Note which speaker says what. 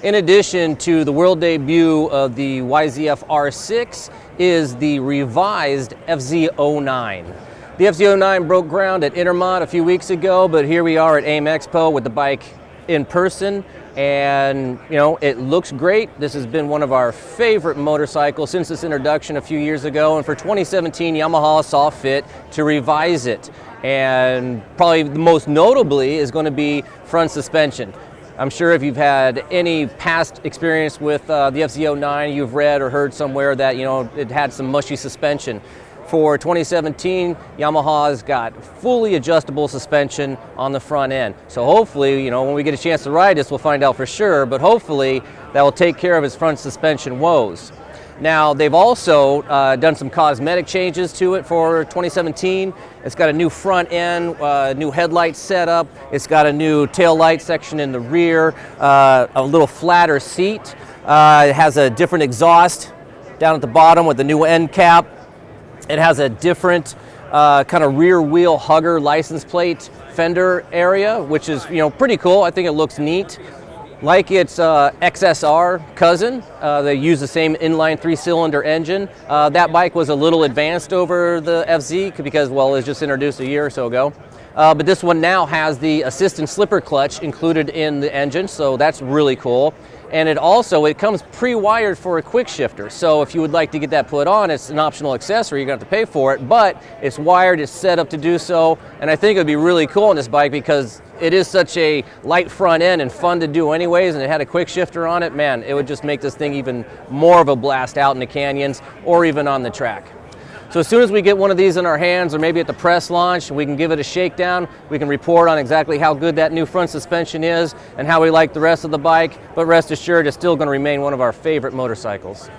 Speaker 1: in addition to the world debut of the YZF R6, is the revised FZ-09. The FZ-09 broke ground at Intermot a few weeks ago, but here we are at AIMExpo with the bike in person, and you know, it looks great. This has been one of our favorite motorcycles since its introduction a few years ago, and for 2017 Yamaha saw fit to revise it, and probably the most notably is going to be front suspension. I'm sure if you've had any past experience with the FZ-09, you've read or heard somewhere that, you know, it had some mushy suspension. For 2017, Yamaha's got fully adjustable suspension on the front end. So hopefully, you know, when we get a chance to ride this, we'll find out for sure, but hopefully that will take care of its front suspension woes. Now, they've also done some cosmetic changes to it for 2017. It's got a new front end, new headlight setup. It's got a new tail light section in the rear, a little flatter seat. It has a different exhaust down at the bottom with the new end cap. It has a different kind of rear wheel hugger license plate fender area, which is, you know, pretty cool. I think it looks neat. Like its XSR cousin, they use the same inline 3-cylinder engine. That bike was a little advanced over the FZ because, well, it was just introduced a year or so ago. But this one now has the assist and slipper clutch included in the engine, so that's really cool. And it comes pre-wired for a quick shifter. So if you would like to get that put on, it's an optional accessory, you're gonna have to pay for it, but it's wired, it's set up to do so. And I think it would be really cool on this bike because it is such a light front end and fun to do anyways, and it had a quick shifter on it. Man, it would just make this thing even more of a blast out in the canyons or even on the track. So as soon as we get one of these in our hands, or maybe at the press launch, we can give it a shakedown. We can report on exactly how good that new front suspension is and how we like the rest of the bike. But rest assured, it's still going to remain one of our favorite motorcycles.